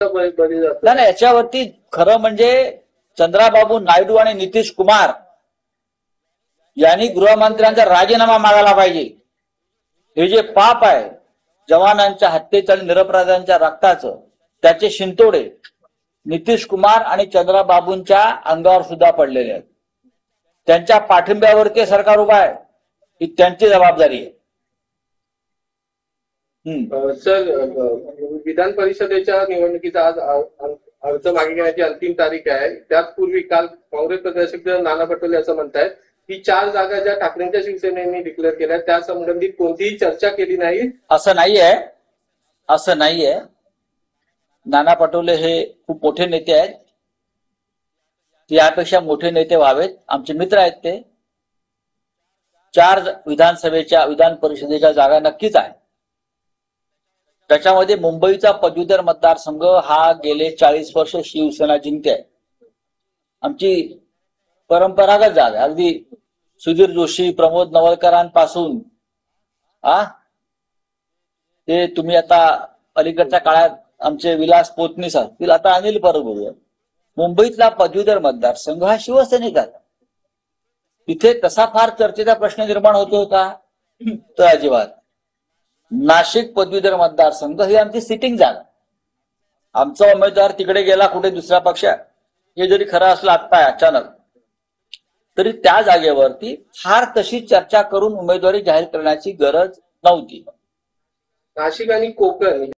बळी जातो. नाही, याच्यावरती खरं म्हणजे चंद्राबाबू नायडू आणि नितीश कुमार यांनी गृहमंत्र्यांचा राजीनामा मागायला पाहिजे. हे जे पाप आहे जवानांच्या हत्येचं आणि निरपराधांच्या रक्ताचं, त्याचे शिंतोडे नितीश कुमार आणि चंद्राबाबूंच्या अंगावर सुद्धा पडलेले आहेत. त्यांच्या पाठिंब्यावरती सरकार उभा आहे, ही त्यांची जबाबदारी आहे. सर, विधान परिषदेच्या निवडणुकीचा आज अर्ज मागे घेण्याची अंतिम तारीख आहे. त्याचपूर्वी काल काँग्रेस प्रदेशाध्यक्ष नाना पटोले असं म्हणतायत की 4 जागा ज्या ठाकरेंच्या शिवसेनेने डिक्लेअर केल्या त्या संबंधित कोणतीही चर्चा केली नाही. असं नाहीये. नाना पटोले हे खूप मोठे नेते आहेत. यापेक्षा मोठे नेते व्हावेत. आमचे मित्र आहेत ते. 4 विधान परिषदेच्या जागा नक्कीच आहे. त्याच्यामध्ये मुंबईचा पदवीधर मतदारसंघ हा गेले 40 वर्ष शिवसेना जिंकते आहे. आमची परंपरागत जागा, अगदी सुधीर जोशी, प्रमोद नवलकरांपासून ते तुम्ही आता अलीकडच्या काळात आमचे विलास पोतनीस असतील, आता अनिल परब, मुंबईतला पदवीधर मतदारसंघ हा शिवसेनेचा. तिथे तसा फार चर्चेचा प्रश्न निर्माण होतो का? तर अजिबात. नाशिक पदवीधर मतदारसंघ ही आमची सिटिंग जागा. आमचा उमेदवार तिकडे गेला कुठे दुसऱ्या पक्षात, हे जरी खरं असलं आता अचानक, तरी त्या जागेवरती फार तशी चर्चा करून उमेदवारी जाहीर करण्याची गरज नव्हती. नाशिक आणि कोकण